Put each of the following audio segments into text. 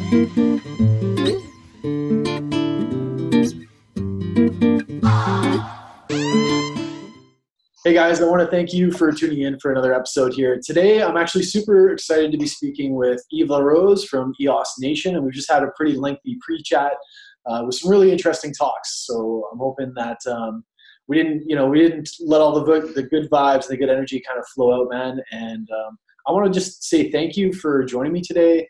Hey guys, I want to thank you for tuning in for another episode here. Today, I'm actually super excited to be speaking with Yves from EOS Nation, and we've just had a pretty lengthy pre-chat with some really interesting talks. So I'm hoping that we didn't let all the good vibes, the good energy kind of flow out, man. And I want to just say thank you for joining me today.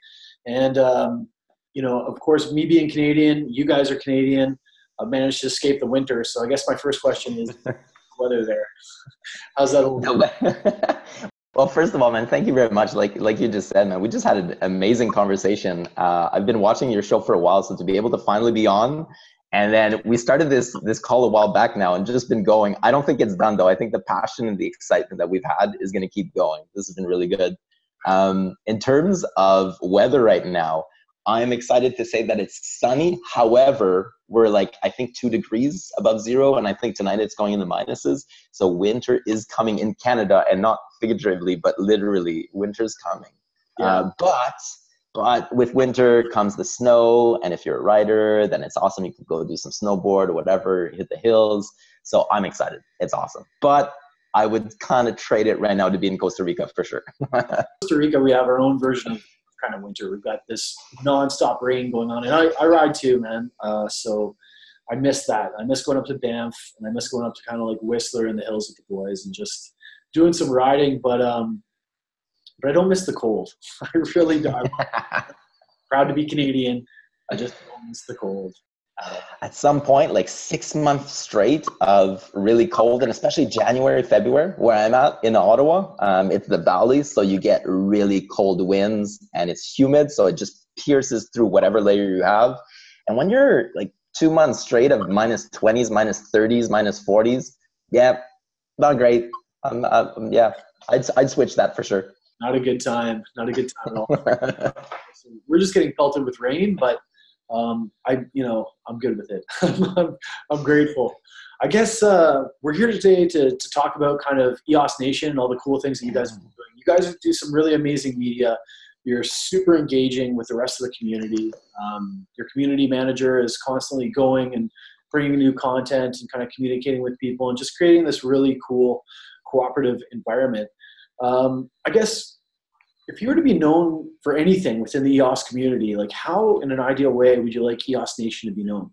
And of course, me being Canadian, you guys are Canadian. I've managed to escape the winter, so I guess my first question is. Weather there. How's that over? Well, first of all, man, thank you very much. Like you just said, man, we just had an amazing conversation. I've been watching your show for a while, so to be able to finally be on, and then we started this call a while back now and just been going. I don't think it's done though. I think the passion and the excitement that we've had is going to keep going. This has been really good. In terms of weather right now, I'm excited to say that it's sunny. However, we're I think 2 degrees above zero. And I think tonight it's going in the minuses. So winter is coming in Canada, and not figuratively, but literally winter's coming. Yeah. But with winter comes the snow. And if you're a rider, then it's awesome. You can go do some snowboard or whatever, hit the hills. So I'm excited. It's awesome. But I would kind of trade it right now to be in Costa Rica for sure. Costa Rica, we have our own version of kind of winter. We've got this nonstop rain going on, and I ride too, man. So I miss that. I miss going up to Banff, and I miss going up to kind of like Whistler in the hills with the boys and just doing some riding. But I don't miss the cold. I really don't. I'm proud to be Canadian. I just don't miss the cold. At some point, 6 months straight of really cold, and especially January, February, where I'm at in Ottawa, it's the valley, so you get really cold winds and it's humid, so it just pierces through whatever layer you have. And when you're 2 months straight of minus 20s, minus 30s, minus 40s, yeah, not great. Yeah, I'd switch that for sure. Not a good time. Not a good time at all. So we're just getting pelted with rain, but I'm good with it. I'm grateful. I guess we're here today to talk about kind of EOS Nation and all the cool things that you guys are doing. You guys do some really amazing media. You're super engaging with the rest of the community. Your community manager is constantly going and bringing new content and kind of communicating with people and just creating this really cool cooperative environment. I guess if you were to be known for anything within the EOS community, how in an ideal way would you like EOS Nation to be known?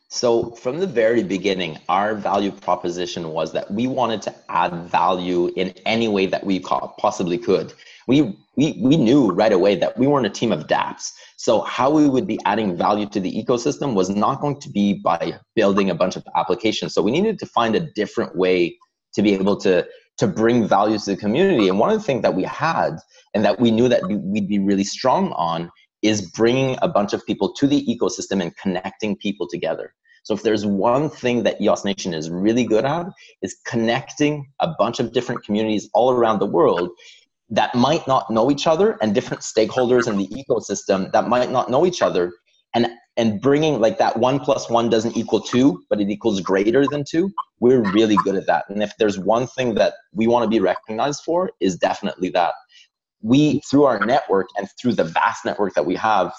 So from the very beginning, our value proposition was that we wanted to add value in any way that we possibly could. We knew right away that we weren't a team of dApps. So how we would be adding value to the ecosystem was not going to be by building a bunch of applications. So we needed to find a different way to be able to bring value to the community. And one of the things that we had and that we knew that we'd be really strong on is bringing a bunch of people to the ecosystem and connecting people together. So if there's one thing that EOS Nation is really good at, is connecting a bunch of different communities all around the world that might not know each other, and different stakeholders in the ecosystem that might not know each other, and bringing that 1 + 1 doesn't equal 2, but it equals greater than 2. We're really good at that. And if there's one thing that we want to be recognized for, is definitely that. We, through our network and through the vast network that we have,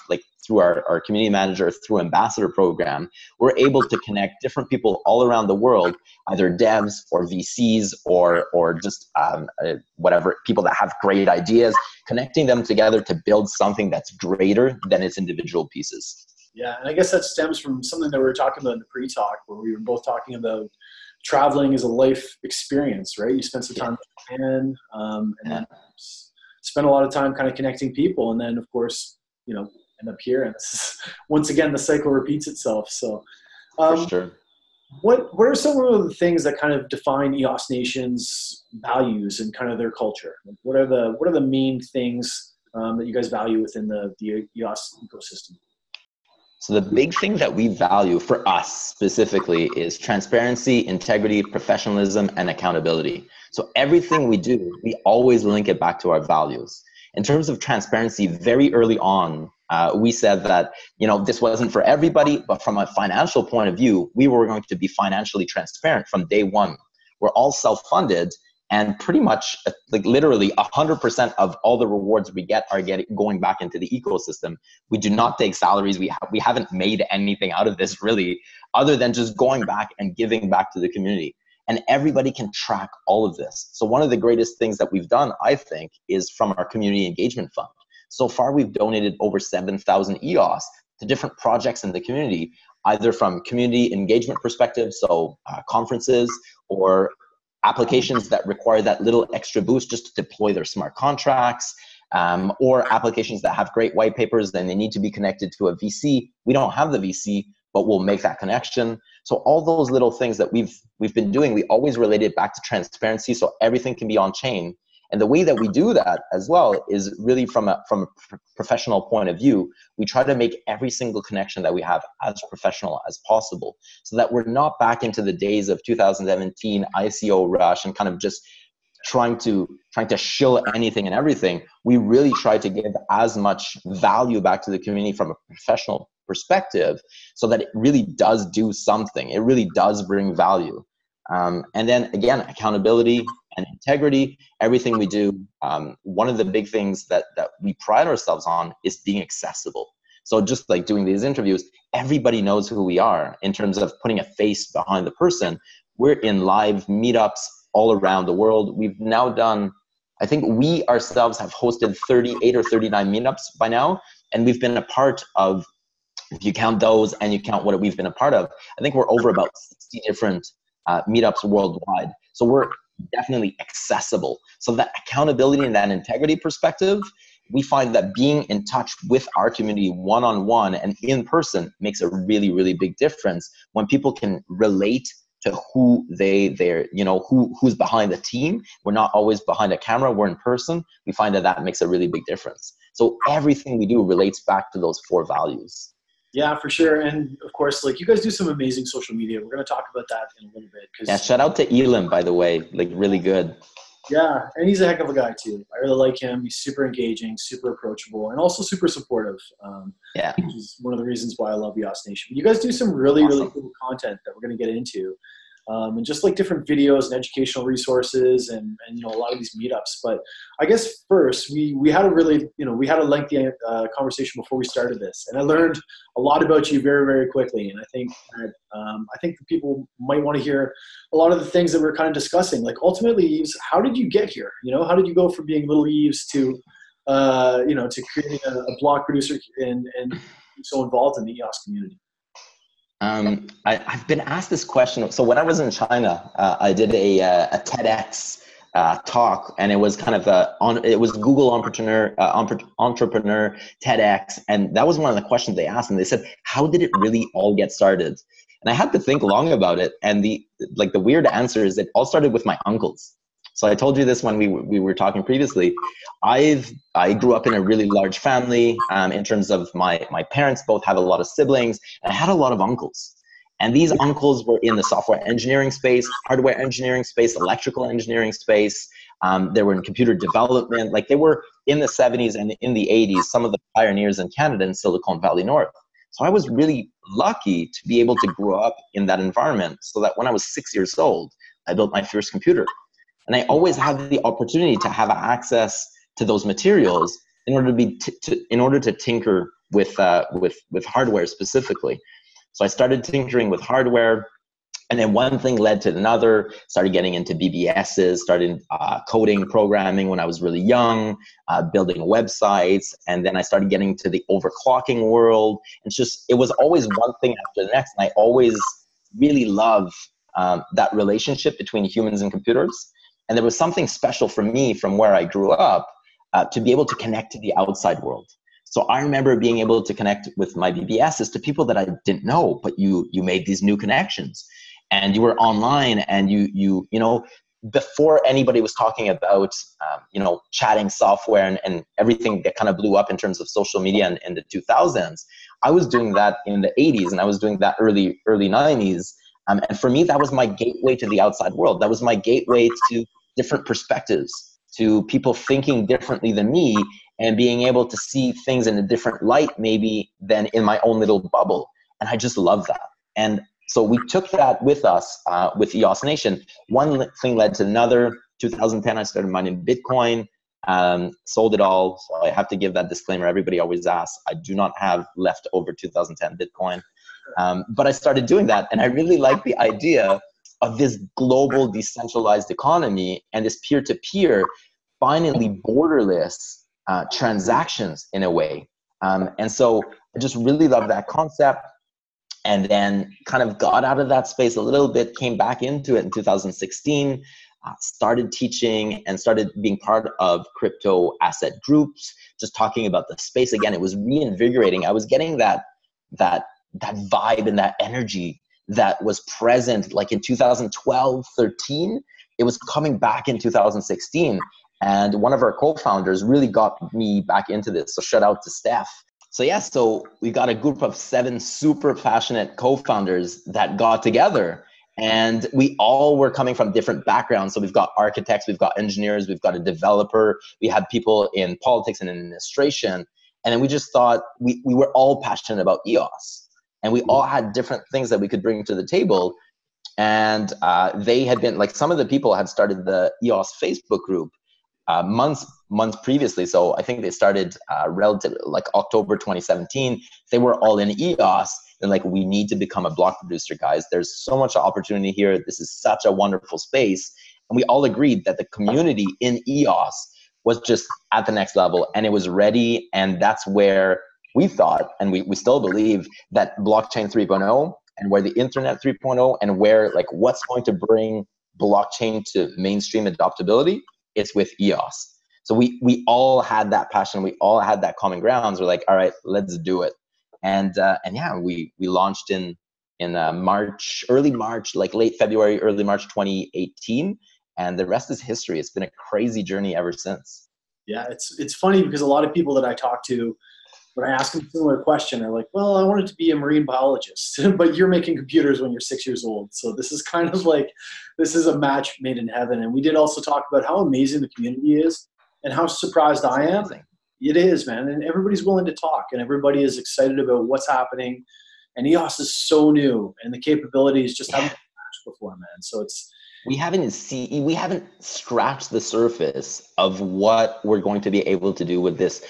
through our community manager, through ambassador program, we're able to connect different people all around the world, either devs or VCs or just whatever, people that have great ideas, connecting them together to build something that's greater than its individual pieces. Yeah, and I guess that stems from something that we were talking about in the pre-talk, where we were both talking about traveling as a life experience, right? You spent some time in Japan, and then spent a lot of time kind of connecting people, and then of course, end up here, and once again the cycle repeats itself. So, for sure. What are some of the things that kind of define EOS Nation's values and kind of their culture? What are the main things that you guys value within the EOS ecosystem? So the big thing that we value for us specifically is transparency, integrity, professionalism, and accountability. So everything we do, we always link it back to our values. In terms of transparency, very early on, we said that, this wasn't for everybody, but from a financial point of view, we were going to be financially transparent from day one. We're all self-funded, And pretty much like literally 100% of all the rewards we get are going back into the ecosystem. We do not take salaries. We haven't made anything out of this really, other than just going back and giving back to the community. And everybody can track all of this. So one of the greatest things that we've done, I think, is from our community engagement fund. So far, we've donated over 7,000 EOS to different projects in the community, either from community engagement perspective, so conferences, or applications that require that little extra boost just to deploy their smart contracts, or applications that have great white papers and they need to be connected to a VC. We don't have the VC, but we'll make that connection. So all those little things that we've been doing, we always relate it back to transparency, so everything can be on chain. And the way that we do that as well is really from a professional point of view. We try to make every single connection that we have as professional as possible, so that we're not back into the days of 2017 ICO rush and kind of just trying to shill anything and everything. We really try to give as much value back to the community from a professional perspective, so that it really does do something. It really does bring value. And then again, accountability and integrity, everything we do. One of the big things that we pride ourselves on is being accessible. So just like doing these interviews, everybody knows who we are in terms of putting a face behind the person. We're in live meetups all around the world. We've now done, I think we ourselves have hosted 38 or 39 meetups by now. And we've been a part of, if you count those and you count what we've been a part of, I think we're over about 60 different meetups worldwide. So we're definitely accessible. So that accountability and that integrity perspective, we find that being in touch with our community one-on-one and in person makes a really, really big difference when people can relate to who who's behind the team. We're not always behind a camera, we're in person. We find that makes a really big difference. So everything we do relates back to those 4 values. Yeah, for sure. And of course, like, you guys do some amazing social media. We're going to talk about that in a little bit. Yeah, shout out to Elam, by the way, like really good. Yeah, and he's a heck of a guy too. I really like him. He's super engaging, super approachable, and also super supportive. Yeah, which is one of the reasons why I love EOS Nation. You guys do some really, really cool content that we're going to get into. And just like different videos and educational resources and a lot of these meetups. But I guess first we had a really, we had a lengthy conversation before we started this, and I learned a lot about you very, very quickly. And I think that the people might want to hear a lot of the things that we're kind of discussing. Like, ultimately, Yves, how did you get here? How did you go from being little Yves to to creating a blog producer and so involved in the EOS community? I've been asked this question. So when I was in China, I did a TEDx talk, and it was kind of it was Google entrepreneur TEDx, and that was one of the questions they asked, and they said, "How did it really all get started?" And I had to think long about it, and the weird answer is it all started with my uncles. So I told you this when we were talking previously. I grew up in a really large family in terms of my parents both have a lot of siblings, and I had a lot of uncles. And these uncles were in the software engineering space, hardware engineering space, electrical engineering space. They were in computer development. Like, they were in the 70s and in the 80s, some of the pioneers in Canada in Silicon Valley North. So I was really lucky to be able to grow up in that environment, so that when I was 6 years old, I built my first computer. And I always had the opportunity to have access to those materials in order to tinker with hardware specifically. So I started tinkering with hardware, and then one thing led to another. Started getting into BBSs, started coding, programming when I was really young, building websites, and then I started getting to the overclocking world. It was always one thing after the next, and I always really love that relationship between humans and computers. And there was something special for me from where I grew up to be able to connect to the outside world. So I remember being able to connect with my BBSs to people that I didn't know, but you made these new connections, and you were online, and you before anybody was talking about chatting software and everything that kind of blew up in terms of social media in the 2000s. I was doing that in the 80s, and I was doing that early 90s. And for me, that was my gateway to the outside world. That was my gateway to different perspectives, to people thinking differently than me, and being able to see things in a different light maybe than in my own little bubble. And I just love that. And so we took that with us with EOS Nation. One thing led to another. 2010, I started mining Bitcoin, sold it all. So I have to give that disclaimer. Everybody always asks, I do not have leftover 2010 Bitcoin. But I started doing that, and I really like the idea of this global decentralized economy and this peer-to-peer, finally borderless transactions in a way. And so I just really love that concept, and then kind of got out of that space a little bit, came back into it in 2016, started teaching and started being part of crypto asset groups, just talking about the space again. It was reinvigorating. I was getting that vibe and that energy that was present like in 2012, 13. It was coming back in 2016. And one of our co-founders really got me back into this. So shout out to Steph. So yeah, so we got a group of 7 super passionate co-founders that got together, and we all were coming from different backgrounds. So we've got architects, we've got engineers, we've got a developer, we had people in politics and administration. And then we just thought we were all passionate about EOS. And we all had different things that we could bring to the table. And they had been, like, some of the people had started the EOS Facebook group months previously. So I think they started relatively like October 2017. They were all in EOS. And like, we need to become a block producer, guys. There's so much opportunity here. This is such a wonderful space. And we all agreed that the community in EOS was just at the next level, and it was ready. And that's where we thought, and we still believe, that blockchain 3.0 and where the internet 3.0 and where, like, what's going to bring blockchain to mainstream adoptability, it's with EOS. So we all had that passion. We all had that common grounds. We're like, all right, let's do it. And yeah, we launched in March, early March, like late February, early March 2018. And the rest is history. It's been a crazy journey ever since. Yeah, it's funny because a lot of people that I talk to, when I ask them a similar question, they're like, well, I wanted to be a marine biologist, but you're making computers when you're 6 years old. So this is kind of like, this is a match made in heaven. And we did also talk about how amazing the community is and how surprised I am. It is, man. And everybody's willing to talk, and everybody is excited about what's happening. And EOS is so new, and the capabilities just haven't been matched before, man. So we haven't scratched the surface of what we're going to be able to do with this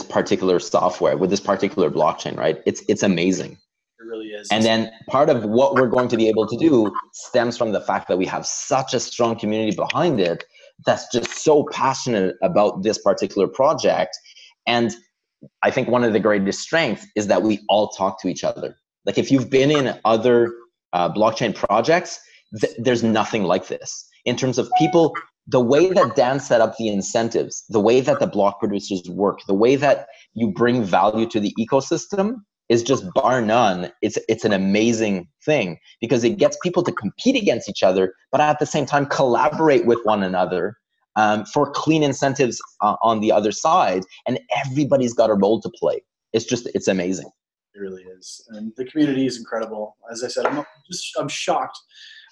particular software, with this particular blockchain, right? It's amazing. It really is. And then part of what we're going to be able to do stems from the fact that we have such a strong community behind it that's just so passionate about this particular project. And I think one of the greatest strengths is that we all talk to each other. Like, if you've been in other blockchain projects, there's nothing like this. In terms of people, the way that Dan set up the incentives, the way that the block producers work, the way that you bring value to the ecosystem is just bar none. It's an amazing thing, because it gets people to compete against each other, but at the same time collaborate with one another for clean incentives on the other side. And everybody's got a role to play. It's amazing. It really is. And the community is incredible. As I said, I'm shocked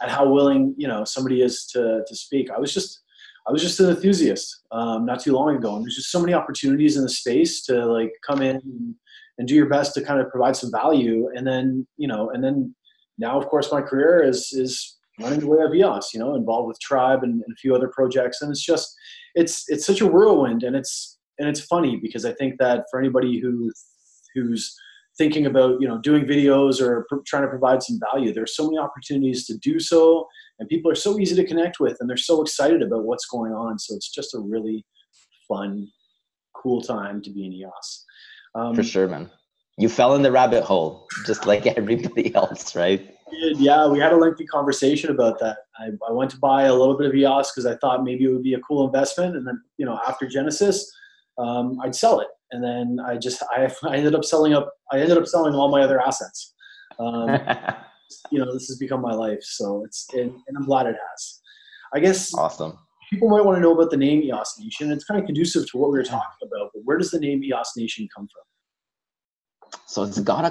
at how willing, somebody is to speak. I was just an enthusiast not too long ago, and there's just so many opportunities in the space to like come in and do your best to kind of provide some value. And then, now of course my career is running the way of EOS, involved with Tribe and a few other projects. And it's such a whirlwind, and it's funny because I think that for anybody who's thinking about, doing videos or trying to provide some value, there's so many opportunities to do so, and people are so easy to connect with, and they're so excited about what's going on. So it's just a really fun, cool time to be in EOS. For sure, man. You fell in the rabbit hole just like everybody else, right? Yeah, we had a lengthy conversation about that. I went to buy a little bit of EOS because I thought maybe it would be a cool investment, and then after Genesis, I'd sell it. And then I ended up selling all my other assets. This has become my life. So and I'm glad it has. I guess awesome. People might want to know about the name EOS Nation. It's kind of conducive to what we were talking about, but where does the name EOS Nation come from? So it's got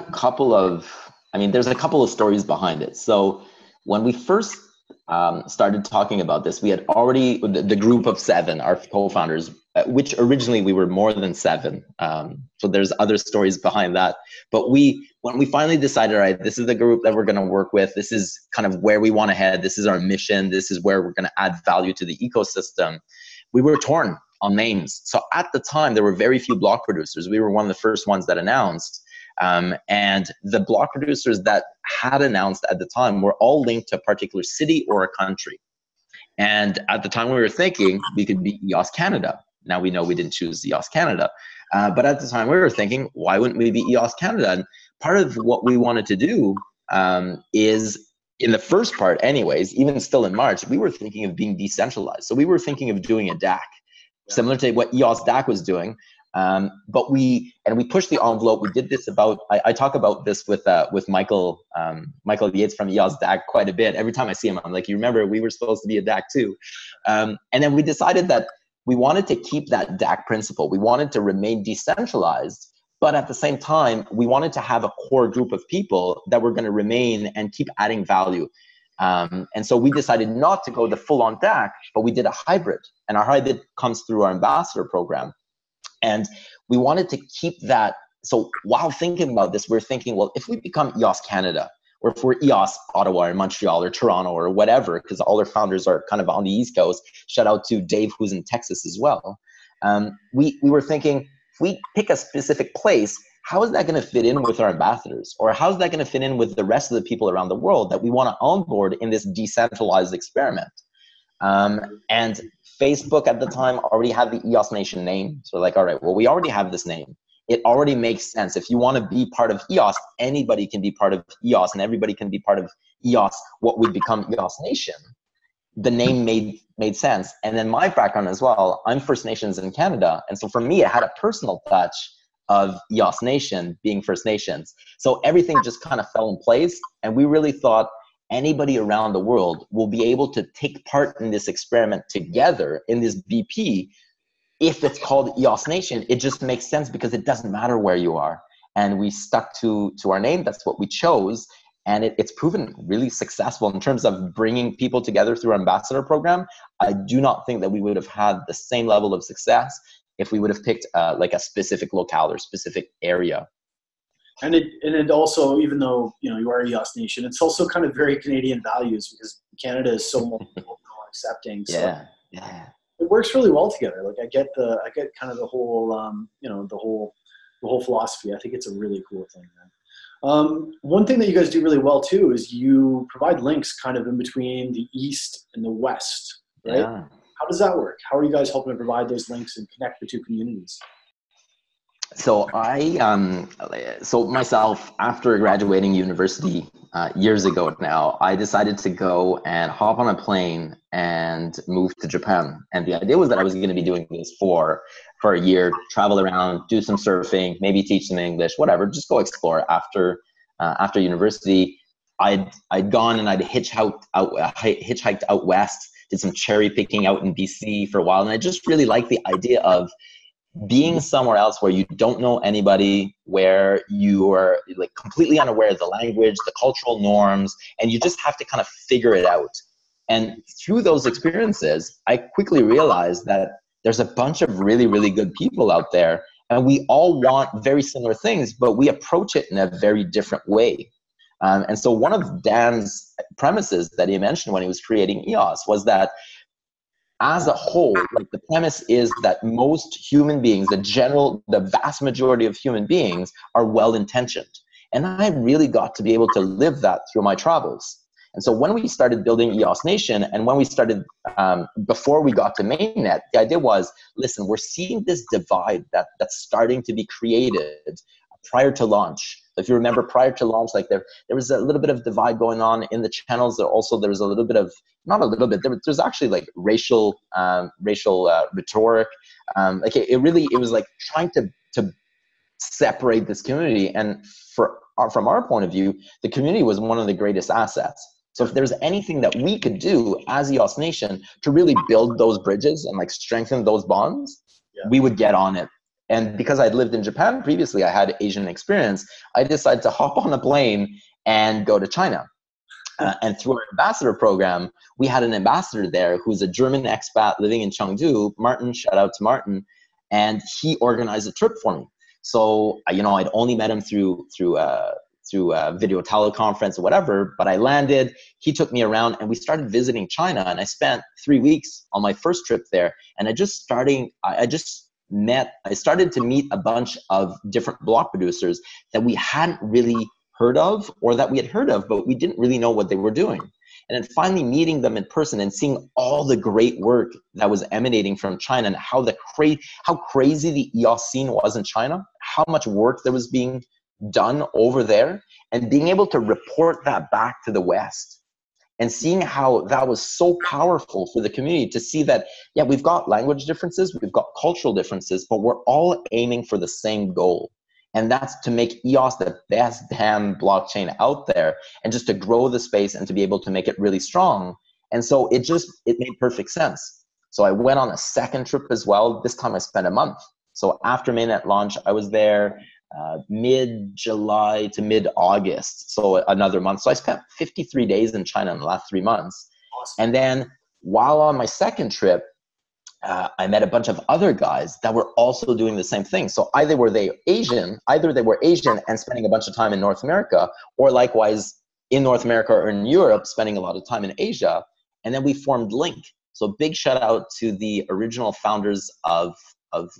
there's a couple of stories behind it. So when we first started talking about this, we had already, the group of 7, our co-founders, which originally we were more than 7. So there's other stories behind that. But we when we finally decided, all right, this is the group that we're going to work with, this is kind of where we want to head, this is our mission, this is where we're going to add value to the ecosystem, we were torn on names. So at the time, there were very few block producers. We were one of the first ones that announced. And the block producers that had announced at the time were all linked to a particular city or a country. And at the time, we were thinking we could be EOS Canada. Now we know we didn't choose EOS Canada. But at the time, we were thinking, why wouldn't we be EOS Canada? And part of what we wanted to do is, in the first part anyways, even still in March, we were thinking of being decentralized. So we were thinking of doing a DAC, similar to what EOS DAC was doing. But we pushed the envelope. We did this about, I talk about this with Michael Yates from EOS DAC quite a bit. Every time I see him, I'm like, you remember we were supposed to be a DAC too. And then we decided that we wanted to keep that DAC principle. We wanted to remain decentralized, but at the same time, we wanted to have a core group of people that were going to remain and keep adding value. And so we decided not to go the full-on DAC, but we did a hybrid. And our hybrid comes through our ambassador program. And we wanted to keep that. So while thinking about this, we're thinking, well, if we become EOS Canada, or if we're EOS Ottawa or Montreal or Toronto or whatever, because all our founders are kind of on the East Coast, shout out to Dave, who's in Texas as well. We were thinking, if we pick a specific place, how is that going to fit in with our ambassadors? Or how is that going to fit in with the rest of the people around the world that we want to onboard in this decentralized experiment? And Facebook at the time already had the EOS Nation name. So like, all right, well, we already have this name. It already makes sense. If you want to be part of EOS, anybody can be part of EOS and everybody can be part of EOS, what would become EOS Nation. The name made sense. And then my background as well, I'm First Nations in Canada. And so for me, it had a personal touch of EOS Nation being First Nations. So everything just kind of fell in place. And we really thought anybody around the world will be able to take part in this experiment together in this BP. If it's called EOS Nation, it just makes sense because it doesn't matter where you are. And we stuck to our name. That's what we chose. And it's proven really successful in terms of bringing people together through our ambassador program. I do not think that we would have had the same level of success if we would have picked like a specific locale or specific area. And it also, even though you are EOS Nation, it's also kind of very Canadian values because Canada is so more accepting. So Yeah. It works really well together. Like I get kind of the whole the whole philosophy. I think it's a really cool thing, man. One thing that you guys do really well too is you provide links kind of in between the East and the West, right? Yeah. How does that work? How are you guys helping to provide those links and connect the two communities? So so myself, after graduating university years ago now, I decided to go and hop on a plane and move to Japan. And the idea was that I was going to be doing this for a year, travel around, do some surfing, maybe teach some English, whatever, just go explore after university. I'd gone and I'd hitchhiked out west, did some cherry picking out in BC for a while. And I just really liked the idea of being somewhere else where you don't know anybody, where you are like completely unaware of the language, the cultural norms, and you just have to kind of figure it out. And through those experiences, I quickly realized that there's a bunch of really, really good people out there, and we all want very similar things, but we approach it in a very different way. And so one of Dan's premises that he mentioned when he was creating EOS was that as a whole, like the premise is that most human beings, the vast majority of human beings are well-intentioned. And I really got to be able to live that through my travels. And so when we started building EOS Nation and when we started, before we got to mainnet, the idea was, listen, we're seeing this divide that's starting to be created prior to launch. If you remember, prior to launch, like there was a little bit of divide going on in the channels. There was a little bit of, not a little bit, there's actually like racial rhetoric. Like it was like trying to separate this community. And from our point of view, the community was one of the greatest assets. So if there's anything that we could do as EOS Nation to really build those bridges and like strengthen those bonds, we would get on it. And because I'd lived in Japan previously, I had Asian experience, I decided to hop on a plane and go to China. And through our ambassador program, we had an ambassador there who's a German expat living in Chengdu, Martin, shout out to Martin, and he organized a trip for me. So, I'd only met him through through a video teleconference or whatever, but I landed, he took me around and we started visiting China, and I spent 3 weeks on my first trip there. And I started to meet a bunch of different block producers that we hadn't really heard of, or that we had heard of, but we didn't really know what they were doing. And then finally meeting them in person and seeing all the great work that was emanating from China, and how crazy the EOS scene was in China, how much work that was being done over there, and being able to report that back to the West, and seeing how that was so powerful for the community to see that, yeah, we've got language differences, we've got cultural differences, but we're all aiming for the same goal. And that's to make EOS the best damn blockchain out there, and just to grow the space and to be able to make it really strong. And so it made perfect sense. So I went on a second trip as well. This time I spent a month. So after mainnet launch, I was there mid-July to mid-August, so another month. So I spent 53 days in China in the last 3 months. Awesome. And then while on my second trip, I met a bunch of other guys that were also doing the same thing. So either they were Asian and spending a bunch of time in North America, or likewise in North America or in Europe, spending a lot of time in Asia. And then we formed Link. So big shout out to the original founders of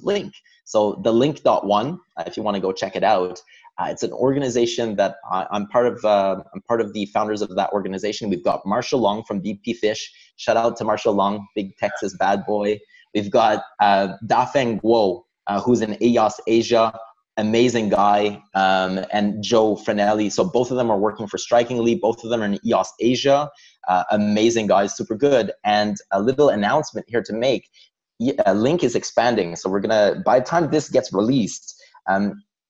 Link. So the Link.1, if you want to go check it out, it's an organization that I'm part of. I'm part of the founders of that organization. We've got Marshall Long from BP Fish. Shout out to Marshall Long, big Texas bad boy. We've got Dafeng Guo, who's in EOS Asia, amazing guy, and Joe Frenelli. So both of them are working for Strikingly. Both of them are in EOS Asia. Amazing guys, super good. And a little announcement here to make. Link is expanding. So by the time this gets released,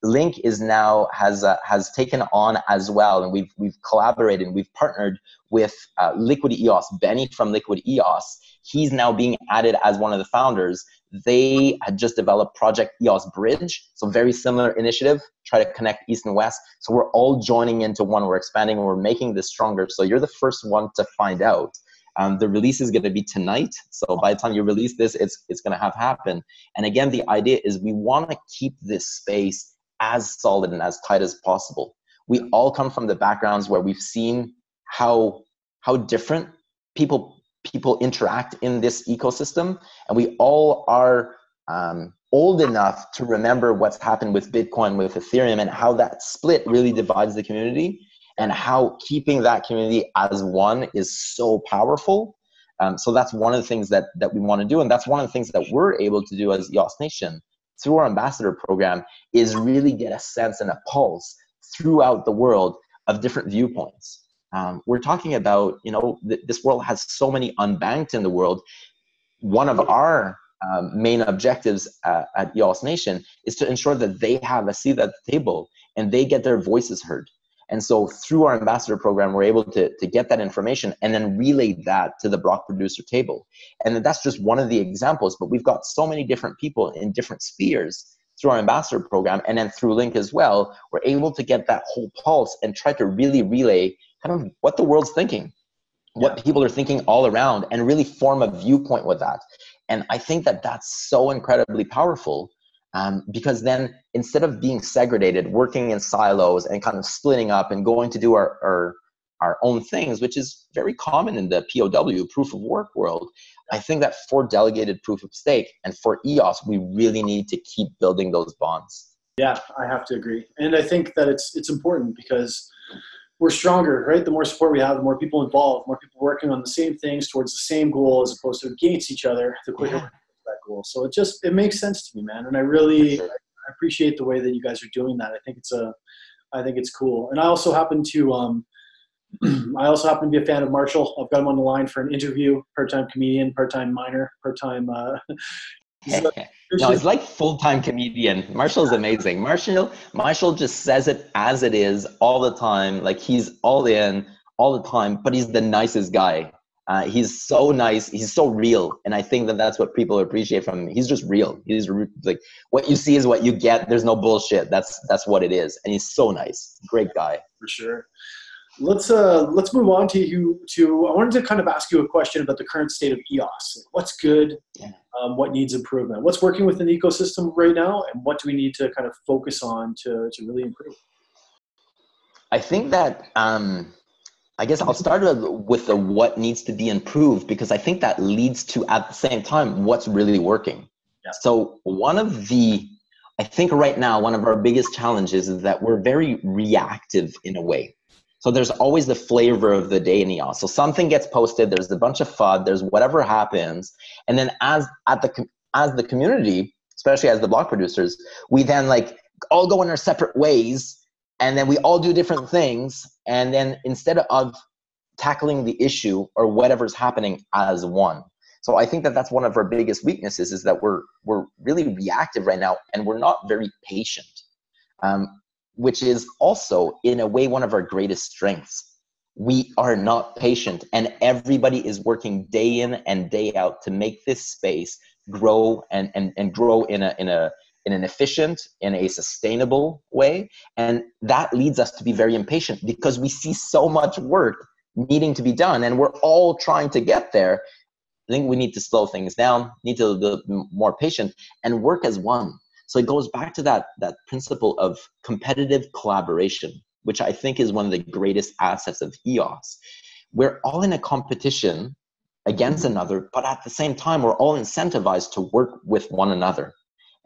Link is now has taken on as well, and we've collaborated, we've partnered with Liquid EOS, Benny from Liquid EOS. He's now being added as one of the founders. They had just developed Project EOS Bridge, so very similar initiative, try to connect East and West. So we're all joining into one, we're expanding, we're making this stronger. So you're the first one to find out. The release is going to be tonight. So by the time you release this, it's going to have happened. And again, the idea is we want to keep this space as solid and as tight as possible. We all come from the backgrounds where we've seen how different people interact in this ecosystem, and we all are old enough to remember what's happened with Bitcoin, with Ethereum, and how that split really divides the community, and how keeping that community as one is so powerful. So that's one of the things that we want to do, and that's one of the things that we're able to do as EOS Nation through our ambassador program, is really get a sense and a pulse throughout the world of different viewpoints. We're talking about, this world has so many unbanked in the world. One of our main objectives at EOS Nation is to ensure that they have a seat at the table and they get their voices heard. And so through our ambassador program, we're able to get that information and then relay that to the block producer table. And that's just one of the examples, but we've got so many different people in different spheres through our ambassador program, and then through Link as well. We're able to get that whole pulse and try to really relay kind of what the world's thinking, what people are thinking all around, and really form a viewpoint with that. And I think that that's so incredibly powerful. Because then instead of being segregated, working in silos and kind of splitting up and going to do our own things, which is very common in the POW, proof of work world, I think that for delegated proof of stake and for EOS, we really need to keep building those bonds. Yeah, I have to agree. And I think that it's important because we're stronger, right? The more support we have, the more people involved, more people working on the same things towards the same goal as opposed to against each other, the quicker that goal. So it makes sense to me, man. And I really I appreciate the way that you guys are doing that. I think it's cool. And I also happen to be a fan of Marshall. I've got him on the line for an interview, part-time comedian, part-time miner, part-time no, he's like full-time comedian. Marshall's amazing. Marshall just says it as it is all the time. Like he's all in all the time, but he's the nicest guy. He's so nice. He's so real. And I think that that's what people appreciate from him. He's just real. He's like, what you see is what you get. There's no bullshit. That's what it is. And he's so nice. Great guy. For sure. Let's move on to I wanted to kind of ask you a question about the current state of EOS. What's good? What needs improvement? What's working within the ecosystem right now? And what do we need to kind of focus on to really improve? I think that I guess I'll start with the what needs to be improved, because I think that leads to, at the same time, what's really working. Yeah. So I think right now, one of our biggest challenges is that we're very reactive in a way. So there's always the flavor of the day in EOS. So something gets posted, there's a bunch of FUD, there's whatever happens. And then as the community, especially as the blog producers, we then like all go in our separate ways, and then we all do different things. And then instead of tackling the issue or whatever's happening as one. So I think that that's one of our biggest weaknesses, is that we're really reactive right now, and we're not very patient, which is also in a way one of our greatest strengths. We are not patient, and everybody is working day in and day out to make this space grow and grow in an efficient, in a sustainable way. And that leads us to be very impatient, because we see so much work needing to be done, and we're all trying to get there. I think we need to slow things down, need to be more patient, and work as one. So it goes back to that principle of competitive collaboration, which I think is one of the greatest assets of EOS. We're all in a competition against another, but at the same time, we're all incentivized to work with one another.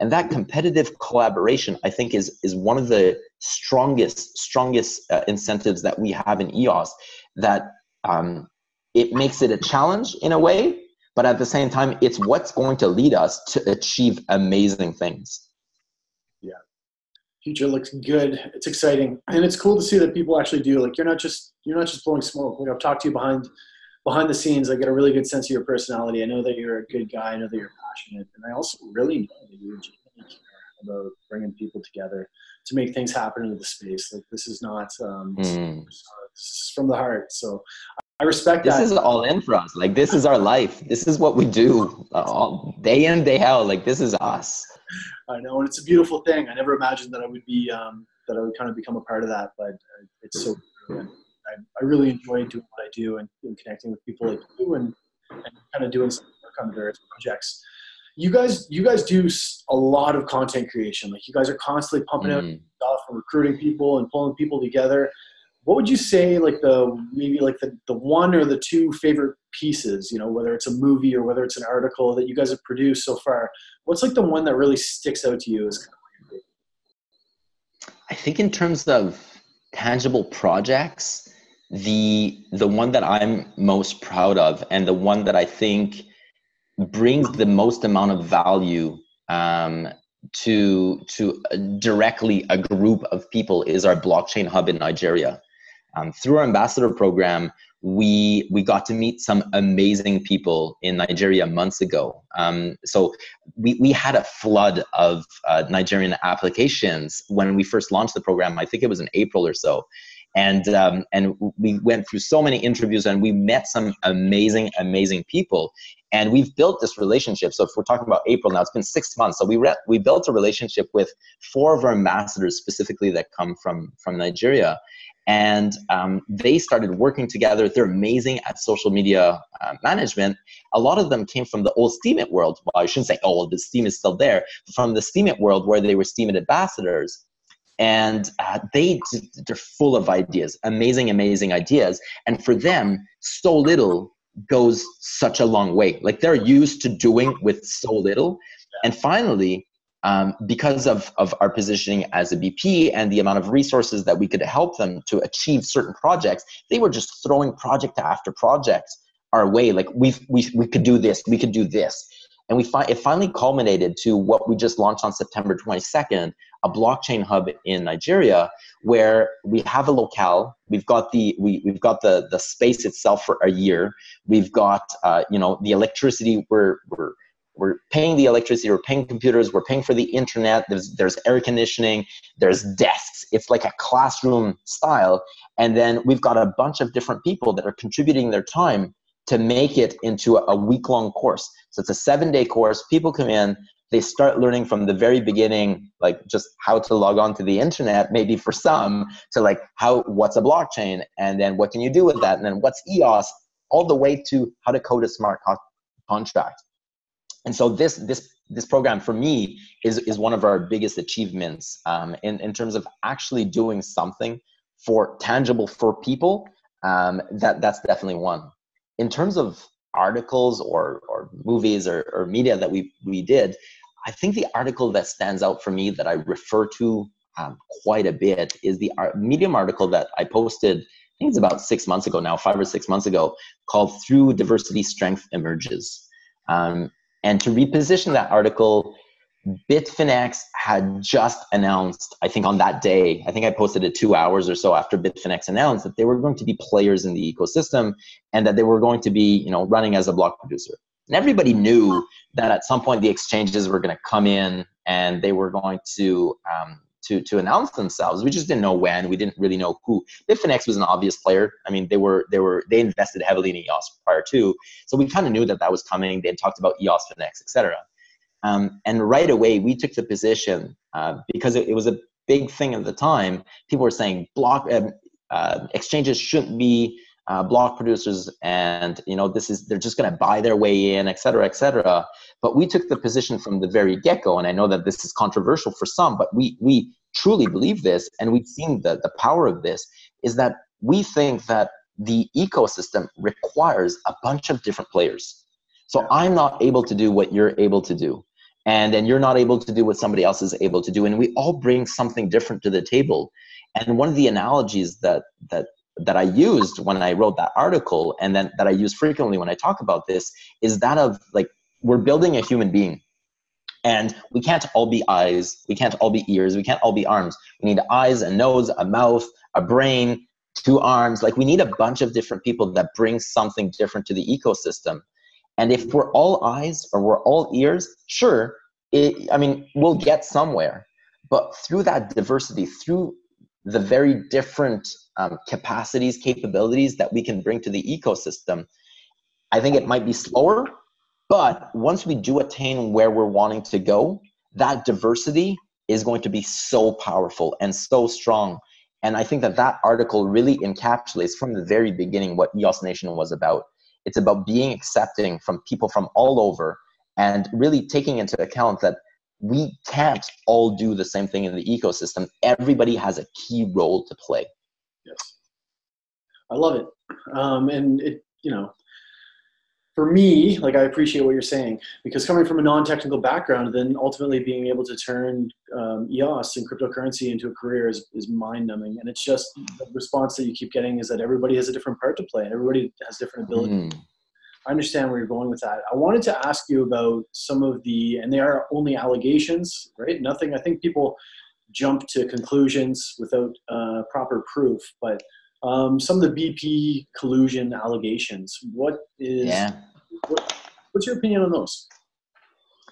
And that competitive collaboration, I think, is one of the strongest incentives that we have in EOS, that it makes it a challenge in a way, but at the same time, it's what's going to lead us to achieve amazing things. Yeah. Future looks good. It's exciting. And it's cool to see that people actually do, like, you're not just blowing smoke. Like, I've talked to you behind the scenes. I get a really good sense of your personality. I know that you're a good guy. I know that you're passionate. And I also really know that you genuinely care about bringing people together to make things happen in the space. Like, this is not, this is from the heart. So I respect that. This is all in for us. Like, this is our life. This is what we do all day in, day out. Like, this is us. I know, and it's a beautiful thing. I never imagined that I would be, that I would kind of become a part of that, but it's so brilliant. I really enjoy doing what I do, and connecting with people like you, and kind of doing some work on various projects. You guys do a lot of content creation. Like, you guys are constantly pumping out stuff and recruiting people and pulling people together. What would you say, like, the one or the two favorite pieces, whether it's a movie or whether it's an article that you guys have produced so far? What's like the one that really sticks out to you as kind of like, I think in terms of tangible projects, the one that I'm most proud of, and the one that I think brings the most amount of value to directly a group of people, is our blockchain hub in Nigeria. Through our ambassador program, we got to meet some amazing people in Nigeria months ago. So we had a flood of Nigerian applications when we first launched the program. I think it was in April or so. And we went through so many interviews, and we met some amazing people. And we've built this relationship. So if we're talking about April now, it's been 6 months. So we built a relationship with 4 of our ambassadors specifically that come from Nigeria. And they started working together. They're amazing at social media management. A lot of them came from the old Steemit world. Well, I shouldn't say old, the Steem is still there. From the Steemit world, where they were Steemit ambassadors. And they're full of ideas, amazing ideas. And for them, so little goes such a long way. Like, they're used to doing with so little. And finally, because of our positioning as a BP and the amount of resources that we could help them to achieve certain projects, they were just throwing project after project our way. Like, we could do this, we could do this. And it finally culminated to what we just launched on September 22nd, a blockchain hub in Nigeria, where we have a locale. We've got the space itself for a year. We've got the electricity. We're paying the electricity. We're paying computers. We're paying for the internet. There's air conditioning. There's desks. It's like a classroom style. And then we've got a bunch of different people that are contributing their time to make it into a week-long course. So it's a 7-day course. People come in, they start learning from the very beginning, like just how to log on to the internet, maybe for some, to like what's a blockchain, and then what can you do with that, and then what's EOS, all the way to how to code a smart contract. And so this program for me is one of our biggest achievements in terms of actually doing something for tangible for people, that's definitely one. In terms of articles or movies or media that we did, I think the article that stands out for me that I refer to quite a bit is the Medium article that I posted, I think it's about 6 months ago now, 5 or 6 months ago, called Through Diversity, Strength Emerges. And to reposition that article, Bitfinex had just announced, I think on that day, I think I posted it 2 hours or so after Bitfinex announced that they were going to be players in the ecosystem and that they were going to be, running as a block producer. And everybody knew that at some point the exchanges were going to come in and they were going to announce themselves. We just didn't know when. We didn't really know who. Bitfinex was an obvious player. I mean, they invested heavily in EOS prior to, so we kind of knew that was coming. They had talked about EOS Finex, etc. And right away, we took the position because it was a big thing at the time. People were saying exchanges shouldn't be block producers, and they're just going to buy their way in, et cetera, et cetera. But we took the position from the very get-go, and I know that this is controversial for some, but we truly believe this, and we've seen the power of this, is that we think that the ecosystem requires a bunch of different players. So I'm not able to do what you're able to do. And then you're not able to do what somebody else is able to do. And we all bring something different to the table. And one of the analogies that I used when I wrote that article, and then that I use frequently when I talk about this, is that of like, we're building a human being. And we can't all be eyes, we can't all be ears, we can't all be arms. We need eyes, a nose, a mouth, a brain, 2 arms. Like, we need a bunch of different people that bring something different to the ecosystem. And if we're all eyes or we're all ears, sure, we'll get somewhere. But through that diversity, through the very different capacities, capabilities that we can bring to the ecosystem, I think it might be slower. But once we do attain where we're wanting to go, that diversity is going to be so powerful and so strong. And I think that article really encapsulates from the very beginning what EOS Nation was about. It's about being accepting from people from all over and really taking into account that we can't all do the same thing in the ecosystem. Everybody has a key role to play. Yes. I love it. And it, for me, like, I appreciate what you're saying, because coming from a non-technical background, then ultimately being able to turn EOS and cryptocurrency into a career is mind-numbing. And it's just the response that you keep getting is that everybody has a different part to play and everybody has different abilities. I understand where you're going with that. I wanted to ask you about some of and they are only allegations, right? Nothing. I think people jump to conclusions without proper proof, but some of the BP collusion allegations. What's your opinion on those?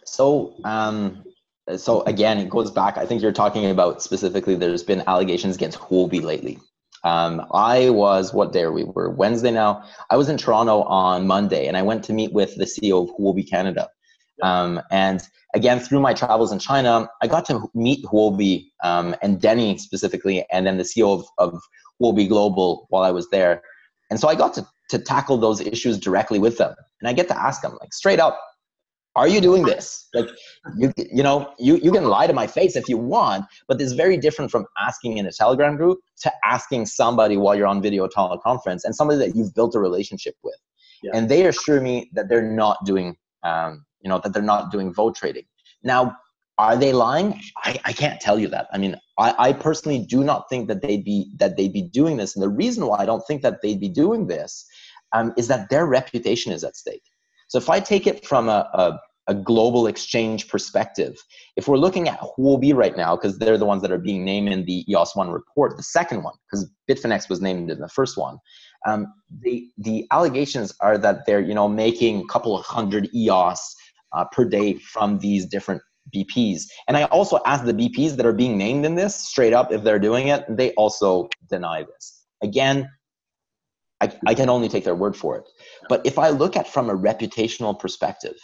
So again, it goes back. I think you're talking about specifically. There's been allegations against Huobi lately. What day are we? We're Wednesday now. I was in Toronto on Monday, and I went to meet with the CEO of Huobi Canada. And again, through my travels in China, I got to meet Huobi and Denny specifically, and then the CEO of Huobi Global while I was there. And so I got to tackle those issues directly with them. And I get to ask them, like, straight up, are you doing this? Like, you can lie to my face if you want, but it's very different from asking in a Telegram group to asking somebody while you're on video teleconference, and somebody that you've built a relationship with. Yeah. And they assure me that they're not doing, that they're not doing vote trading. Now, are they lying? I can't tell you that. I mean, I personally do not think that they'd be doing this. And the reason why I don't think that they'd be doing this is that their reputation is at stake. So if I take it from a global exchange perspective, if we're looking at Huobi right now, because they're the ones that are being named in the EOS 1 report, the second one, because Bitfinex was named in the first one, the allegations are that they're making a couple of hundred EOS per day from these different BPs. And I also asked the BPs that are being named in this straight up if they're doing it, and they also deny this. Again, I can only take their word for it. But if I look at from a reputational perspective,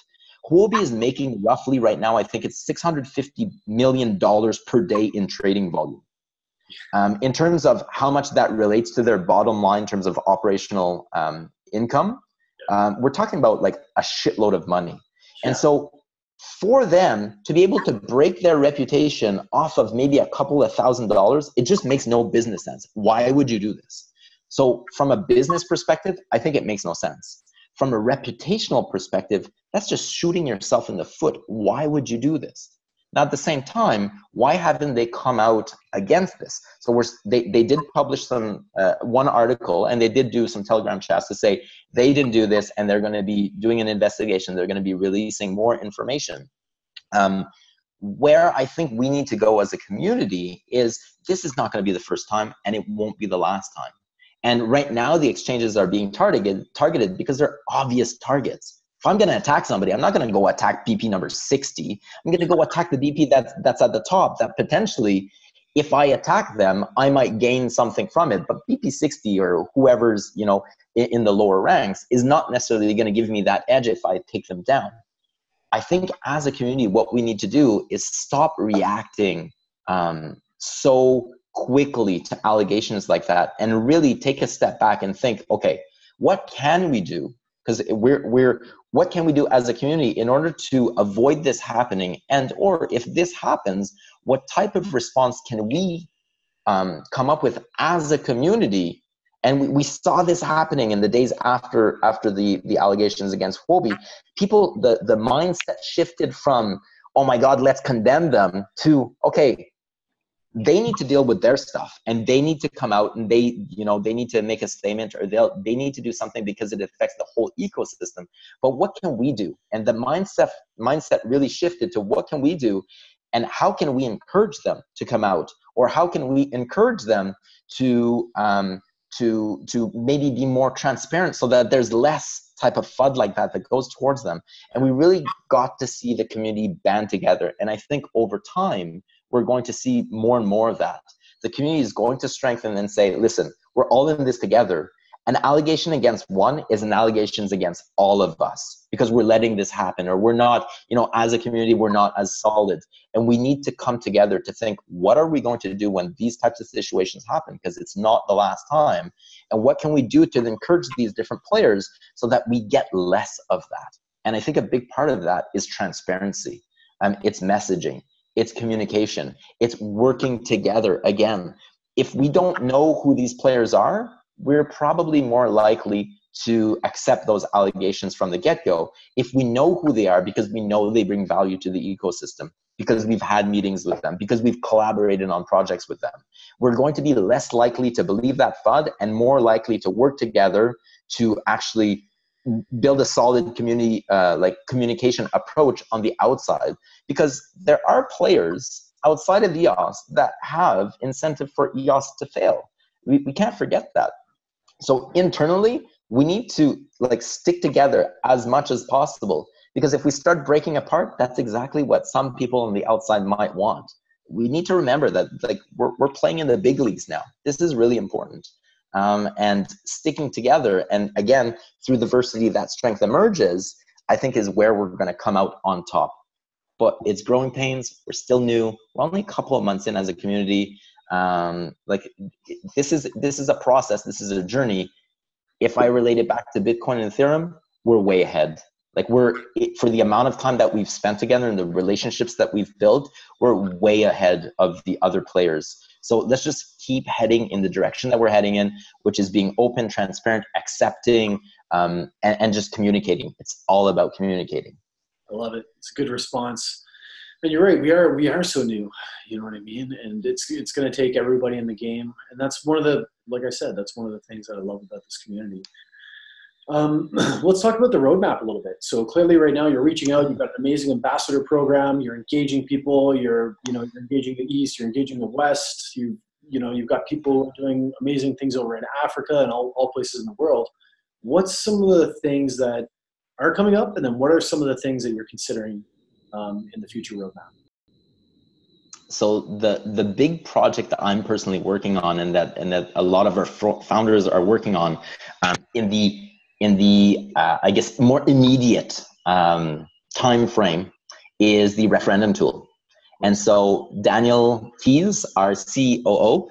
Huobi is making roughly right now, I think it's $650 million per day in trading volume. In terms of how much that relates to their bottom line in terms of operational income, we're talking about like a shitload of money. And so for them to be able to break their reputation off of maybe a couple of $1,000s, it just makes no business sense. Why would you do this? So from a business perspective, I think it makes no sense. From a reputational perspective, that's just shooting yourself in the foot. Why would you do this? Now, at the same time, why haven't they come out against this? So they did publish one article, and they did do some Telegram chats to say they didn't do this, and they're going to be doing an investigation. They're going to be releasing more information. Where I think we need to go as a community is this is not going to be the first time, and it won't be the last time. And right now, the exchanges are being targeted because they're obvious targets. If I'm going to attack somebody, I'm not going to go attack BP number 60. I'm going to go attack the BP that's at the top, that potentially, if I attack them, I might gain something from it. But BP 60 or whoever's, you know, in the lower ranks is not necessarily going to give me that edge if I take them down. I think as a community, what we need to do is stop reacting so quickly to allegations like that, and really take a step back and think, okay, what can we do? Because what can we do as a community in order to avoid this happening? And or if this happens, what type of response can we come up with as a community? And we saw this happening in the days after the allegations against Hobie. People, the mindset shifted from, oh my God, let's condemn them, to, okay, they need to deal with their stuff, and they need to come out, and they need to make a statement, or they need to do something because it affects the whole ecosystem. But what can we do? And the mindset really shifted to what can we do, and how can we encourage them to come out, or how can we encourage them to maybe be more transparent, so that there's less type of FUD like that goes towards them. And we really got to see the community band together. And I think over time, we're going to see more and more of that. The community is going to strengthen and say, listen, we're all in this together. An allegation against one is an allegation against all of us, because we're letting this happen, or we're not, as a community, we're not as solid. And we need to come together to think, what are we going to do when these types of situations happen? Because it's not the last time. And what can we do to encourage these different players so that we get less of that? And I think a big part of that is transparency. It's messaging. It's communication. It's working together. Again, if we don't know who these players are, we're probably more likely to accept those allegations from the get-go. If we know who they are, because we know they bring value to the ecosystem, because we've had meetings with them, because we've collaborated on projects with them, we're going to be less likely to believe that FUD and more likely to work together to actually build a solid community, communication approach on the outside. Because there are players outside of EOS that have incentive for EOS to fail. We can't forget that. So internally, we need to stick together as much as possible, because if we start breaking apart, that's exactly what some people on the outside might want. We need to remember that we're playing in the big leagues now. This is really important. And sticking together, and again, through diversity, that strength emerges, I think is where we're going to come out on top. But it's growing pains. We're still new. We're only a couple of months in as a community. This is a process. This is a journey. If I relate it back to Bitcoin and Ethereum, we're way ahead. For the amount of time that we've spent together and the relationships that we've built, we're way ahead of the other players. So let's just keep heading in the direction that we're heading in, which is being open, transparent, accepting, and just communicating. It's all about communicating. I love it. It's a good response. And you're right. We are so new. You know what I mean? And it's going to take everybody in the game. And that's one of the, like I said, that's one of the things that I love about this community. Let's talk about the roadmap a little bit. So clearly right now you're reaching out, you've got an amazing ambassador program, you're engaging people, you're engaging the East, you're engaging the West, you've got people doing amazing things over in Africa and all places in the world. What's some of the things that are coming up, and then what are some of the things that you're considering in the future roadmap? So the big project that I'm personally working on, and that a lot of our founders are working on, in the I guess more immediate time frame, is the referendum tool. And so Daniel Yves, our COO,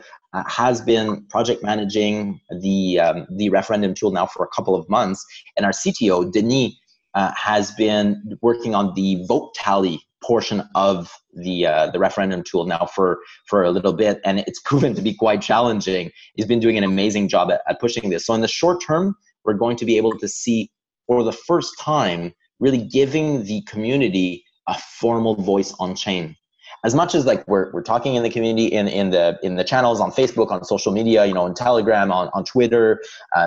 has been project managing the referendum tool now for a couple of months, and our CTO Denis has been working on the vote tally portion of the referendum tool now for a little bit, and it's proven to be quite challenging. He's been doing an amazing job at pushing this. So in the short term, we're going to be able to see for the first time really giving the community a formal voice on chain. As much as like we're talking in the community, in the channels on Facebook, on social media, you know, on Telegram, on Twitter,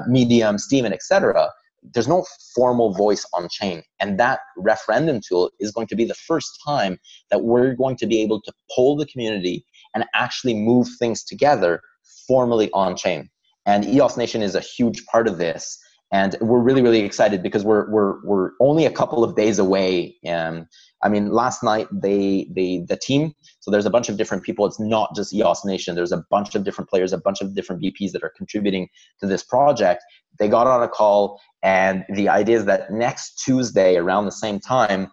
Medium, Steam, and etc. There's no formal voice on chain, and that referendum tool is going to be the first time that we're going to be able to poll the community and actually move things together formally on chain. And EOS Nation is a huge part of this. And we're really, really excited because we're only a couple of days away. I mean, last night the team, so there's a bunch of different people. It's not just EOS Nation. There's a bunch of different players, a bunch of different VPs that are contributing to this project. They got on a call, and the idea is that next Tuesday around the same time,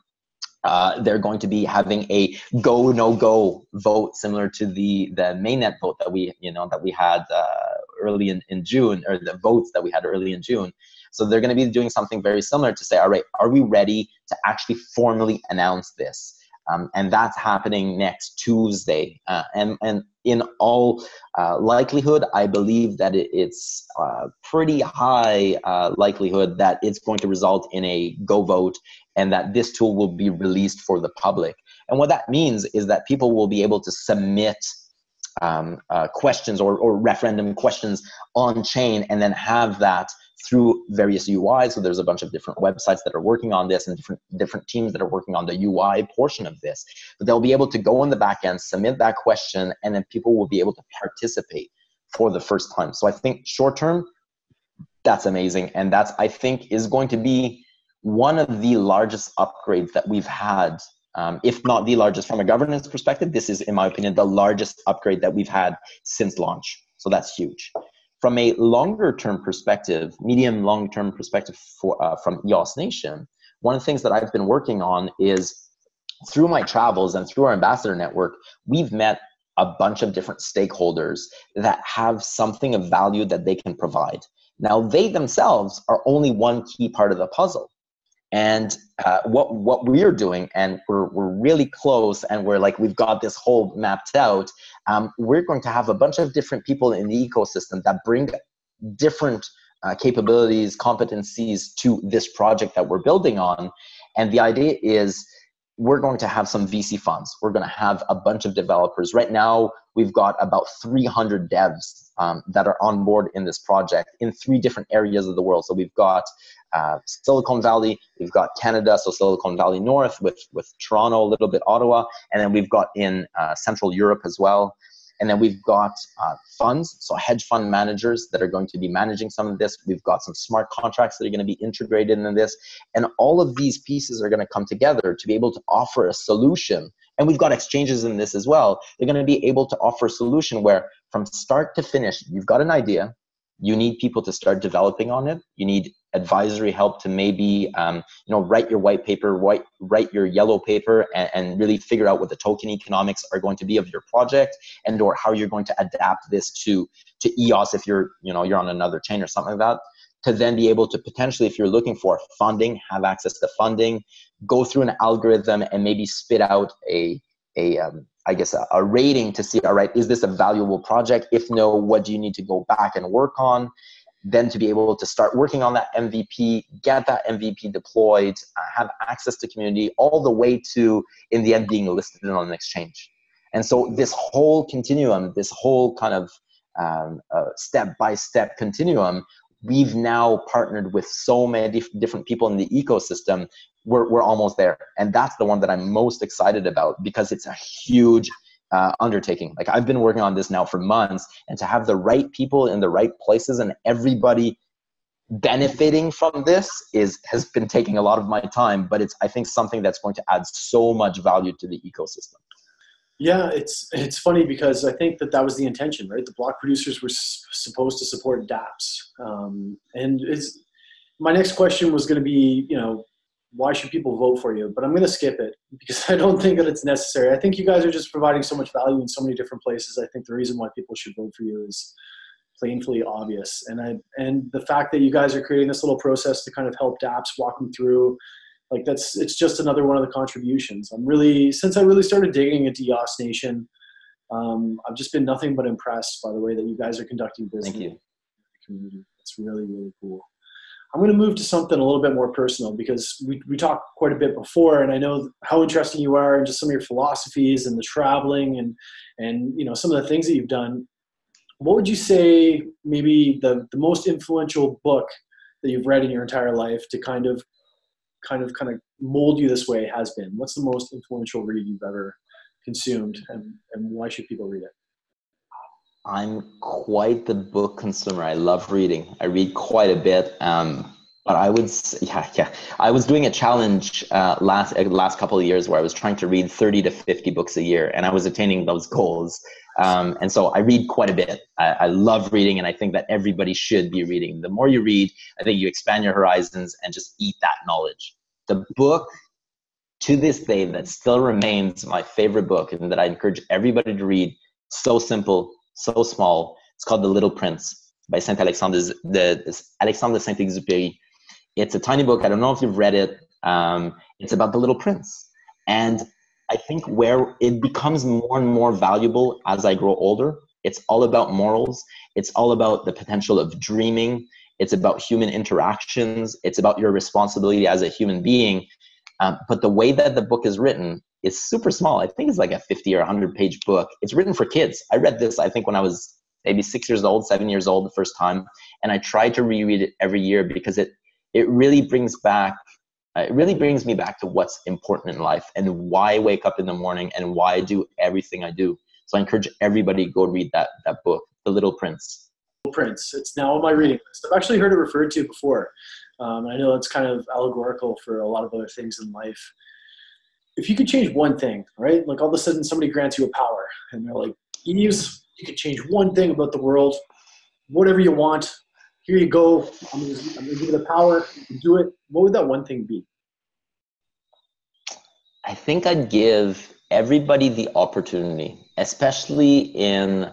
they're going to be having a go no go vote similar to the mainnet vote that we had early in June, or the votes that we had early in June. So they're going to be doing something very similar to say, all right, are we ready to actually formally announce this? And that's happening next Tuesday. And in all likelihood, I believe that it's pretty high likelihood that it's going to result in a go vote, and that this tool will be released for the public. And what that means is that people will be able to submit questions or referendum questions on chain, and then have that through various UIs. So there's a bunch of different websites that are working on this, and different teams that are working on the UI portion of this. But they'll be able to go in the back end, submit that question, and then people will be able to participate for the first time. So I think short term, that's amazing. And that's, I think, is going to be one of the largest upgrades that we've had. If not the largest from a governance perspective, this is, in my opinion, the largest upgrade that we've had since launch. So that's huge. From a longer-term perspective, medium long-term perspective from EOS Nation, one of the things that I've been working on is, through my travels and through our ambassador network, we've met a bunch of different stakeholders that have something of value that they can provide. Now, they themselves are only one key part of the puzzle. And what we're doing, and we're really close, and we've got this whole mapped out. We're going to have a bunch of different people in the ecosystem that bring different capabilities, competencies to this project that we're building on. And the idea is, we're going to have some VC funds. We're going to have a bunch of developers. Right now, we've got about 300 devs that are on board in this project in 3 different areas of the world. So we've got Silicon Valley, we've got Canada, so Silicon Valley North, with Toronto, a little bit Ottawa, and then we've got in Central Europe as well. And then we've got funds, so hedge fund managers that are going to be managing some of this. We've got some smart contracts that are going to be integrated in this. And all of these pieces are going to come together to be able to offer a solution. And we've got exchanges in this as well. They're going to be able to offer a solution where, from start to finish, you've got an idea. You need people to start developing on it. You need advisory help to maybe write your white paper, write your yellow paper, and really figure out what the token economics are going to be of your project, and or how you're going to adapt this to EOS if you're on another chain or something like that. To then be able to potentially, if you're looking for funding, have access to funding, go through an algorithm and maybe spit out a rating to see, all right, is this a valuable project? If no, what do you need to go back and work on? Then to be able to start working on that MVP, get that MVP deployed, have access to community, all the way to, in the end, being listed on an exchange. And so this whole continuum, this whole kind of step-by-step continuum, we've now partnered with so many different people in the ecosystem. We're almost there. And that's the one that I'm most excited about, because it's a huge undertaking. Like, I've been working on this now for months, and to have the right people in the right places and everybody benefiting from this has been taking a lot of my time, but it's, I think, something that's going to add so much value to the ecosystem. Yeah, it's funny because I think that was the intention, right? The block producers were supposed to support dApps. My next question was going to be, why should people vote for you? But I'm going to skip it because I don't think that it's necessary. I think you guys are just providing so much value in so many different places. I think the reason why people should vote for you is plainly obvious. And the fact that you guys are creating this little process to kind of help dApps, walk them through like it's just another one of the contributions. Since I really started digging into EOS Nation, I've just been nothing but impressed by the way that you guys are conducting business. Thank you. In the community. It's really, really cool. I'm going to move to something a little bit more personal because we talked quite a bit before, and I know how interesting you are and just some of your philosophies and the traveling and you know, some of the things that you've done. What would you say maybe the most influential book that you've read in your entire life to kind of mold you this way has been? What's the most influential read you've ever consumed, and why should people read it? I'm quite the book consumer. I love reading. I read quite a bit. But I would say, I was doing a challenge last couple of years where I was trying to read 30 to 50 books a year, and I was attaining those goals. And so I read quite a bit. I love reading, and I think that everybody should be reading. The more you read, I think you expand your horizons and just eat that knowledge. The book to this day that still remains my favorite book and that I encourage everybody to read, so simple, so small. It's called The Little Prince by Alexandre de Saint-Exupéry. It's a tiny book. I don't know if you've read it. It's about the little prince. And I think where it becomes more and more valuable as I grow older, it's all about morals. It's all about the potential of dreaming. It's about human interactions. It's about your responsibility as a human being. But the way that the book is written is super small. I think it's like a 50 or 100 page book. It's written for kids. I read this, I think, when I was maybe 6 years old, 7 years old the first time. And I try to reread it every year because it really brings me back to what's important in life and why I wake up in the morning and why I do everything I do. So I encourage everybody to go read that book, The Little Prince. Little Prince. It's now on my reading list. I've actually heard it referred to before. I know it's kind of allegorical for a lot of other things in life. If you could change one thing, right? Like all of a sudden somebody grants you a power and they're like, Yves, you could change one thing about the world, whatever you want. Here you go. I'm going to give you the power. You can do it. What would that one thing be? I think I'd give everybody the opportunity, especially in,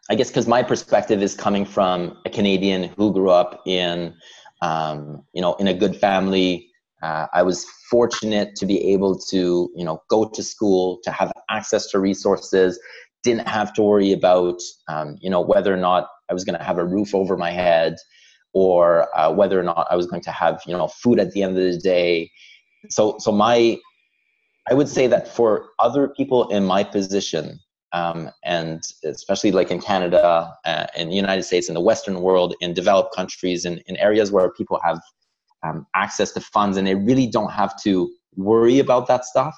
I guess, because my perspective is coming from a Canadian who grew up in a good family. I was fortunate to be able to, go to school, to have access to resources, didn't have to worry about, whether or not I was going to have a roof over my head or whether or not I was going to have, food at the end of the day. So I would say that for other people in my position, and especially like in Canada, in the United States, in the Western world, in developed countries, in areas where people have access to funds and they really don't have to worry about that stuff,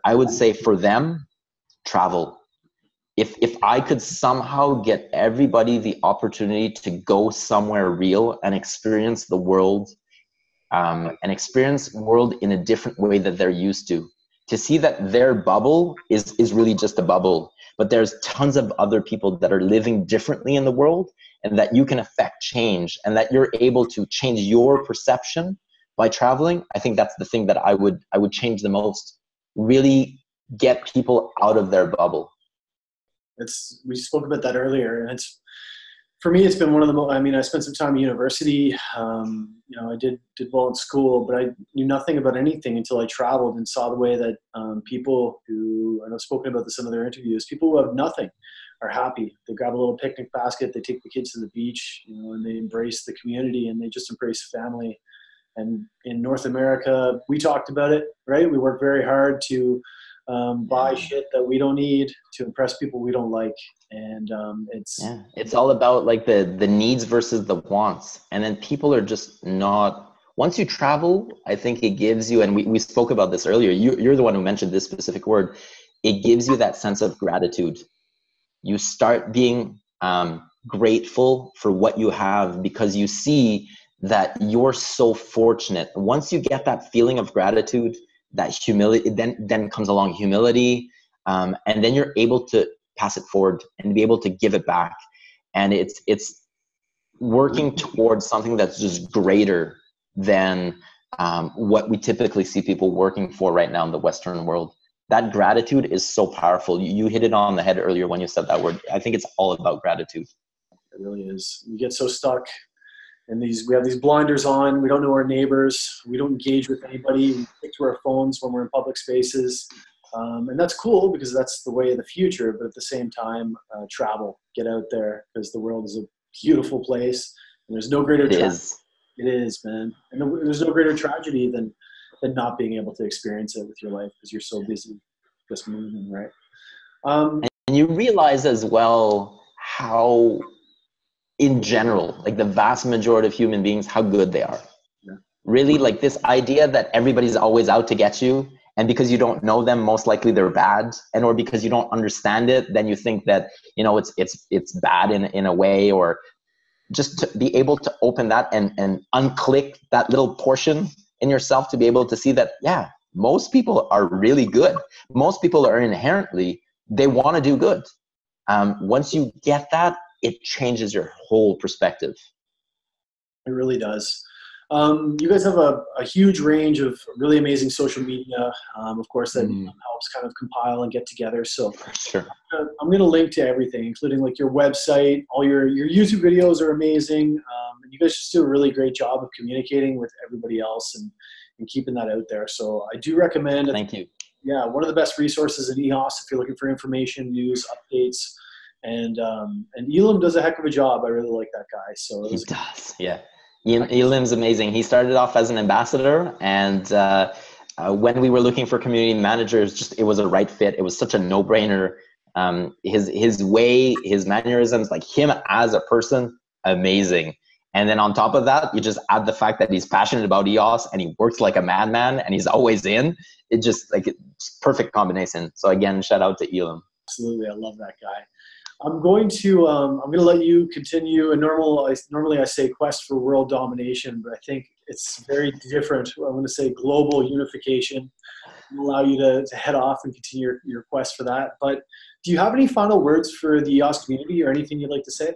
I would say for them, travel. If I could somehow get everybody the opportunity to go somewhere real and experience the world, and experience world in a different way that they're used to see that their bubble is really just a bubble, but there's tons of other people that are living differently in the world and that you can affect change and that you're able to change your perception by traveling. I think that's the thing that I would change the most, really get people out of their bubble. We spoke about that earlier, and for me, it's been one of the most, I spent some time at university. I did well in school, but I knew nothing about anything until I traveled and saw the way that people who, and I've spoken about this in other interviews, people who have nothing are happy. They grab a little picnic basket, they take the kids to the beach, and they embrace the community and they just embrace family. And in North America, we talked about it, right? We work very hard to buy shit that we don't need to impress people we don't like. And it's all about like the needs versus the wants. And then people are just not, once you travel, I think it gives you, and we spoke about this earlier, you're the one who mentioned this specific word, it gives you that sense of gratitude. You start being grateful for what you have because you see that you're so fortunate. Once you get that feeling of gratitude, that humility, then comes along humility, and then you're able to pass it forward and be able to give it back. And it's working towards something that's just greater than what we typically see people working for right now in the Western world. That gratitude is so powerful. You hit it on the head earlier when you said that word. I think it's all about gratitude. It really is. You get so stuck And we have these blinders on. We don't know our neighbors. We don't engage with anybody. We stick to our phones when we're in public spaces. And that's cool because that's the way of the future. But at the same time, travel, get out there, because the world is a beautiful place. And there's no greater tragedy. It is, man. And there's no greater tragedy than not being able to experience it with your life because you're so busy just moving, right? And you realize as well how, in general, like the vast majority of human beings, how good they are. Yeah. Really, like this idea that everybody's always out to get you, and because you don't know them, most likely they're bad, and or because you don't understand it, then you think that, you know, it's bad in a way. Or just to be able to open that and unclick that little portion in yourself to be able to see that, yeah, most people are really good. Most people are inherently, they want to do good. Once you get that, it changes your whole perspective. It really does. You guys have a huge range of really amazing social media, of course, that helps kind of compile and get together. So sure. I'm going to link to everything, including like your website. All your YouTube videos are amazing. And you guys just do a really great job of communicating with everybody else and keeping that out there. So I do recommend. Thank you. Yeah, one of the best resources in EOS if you're looking for information, news, updates. And Elam does a heck of a job. I really like that guy. So he does, yeah. Elam's amazing. He started off as an ambassador, and when we were looking for community managers, it was a right fit. It was such a no-brainer. His way, his mannerisms, like him as a person, amazing. And then on top of that, you just add the fact that he's passionate about EOS and he works like a madman and he's always in. It just like it's perfect combination. So again, shout out to Elam. Absolutely, I love that guy. I'm going to let you continue. And normally I say quest for world domination, but I think it's very different. I'm going to say global unification. I'll allow you to head off and continue your quest for that. But do you have any final words for the EOS community or anything you'd like to say?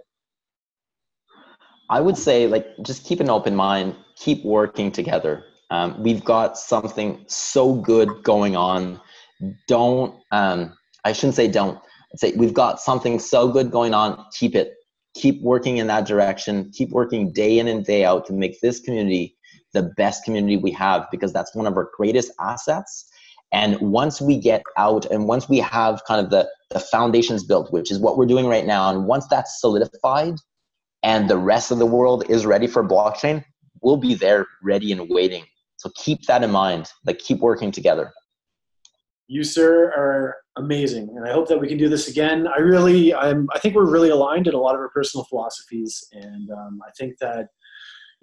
I would say, like, just keep an open mind, keep working together. We've got something so good going on. I shouldn't say don't. I'd say we've got something so good going on. Keep it. Keep working in that direction. Keep working day in and day out to make this community the best community we have, because that's one of our greatest assets. And once we get out and once we have kind of the foundations built, which is what we're doing right now, and once that's solidified and the rest of the world is ready for blockchain, we'll be there ready and waiting. So keep that in mind, like keep working together. You, sir, are amazing. And I hope that we can do this again. I think we're really aligned in a lot of our personal philosophies. And I think that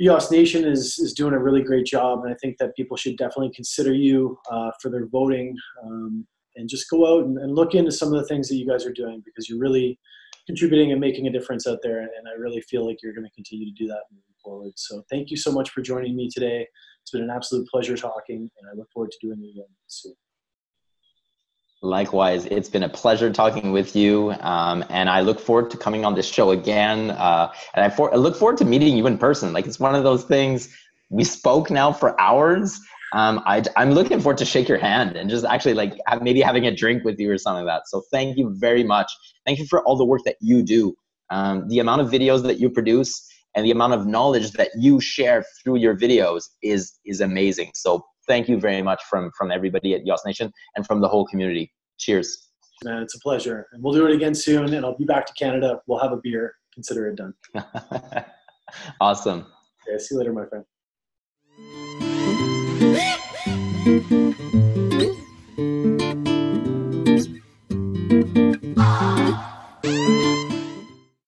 EOS Nation is doing a really great job. And I think that people should definitely consider you for their voting and just go out and look into some of the things that you guys are doing, because you're really contributing and making a difference out there. And I really feel like you're going to continue to do that moving forward. So thank you so much for joining me today. It's been an absolute pleasure talking, and I look forward to doing it again soon. Likewise, it's been a pleasure talking with you, and I look forward to coming on this show again. And I look forward to meeting you in person. Like, it's one of those things, we spoke now for hours. I'm looking forward to shake your hand and just actually like maybe having a drink with you or something like that. So thank you very much. Thank you for all the work that you do. The amount of videos that you produce and the amount of knowledge that you share through your videos is amazing. So thank you very much from everybody at EOS Nation and from the whole community. Cheers. Man, it's a pleasure. And we'll do it again soon, and I'll be back to Canada. We'll have a beer. Consider it done. Awesome. Okay, see you later, my friend.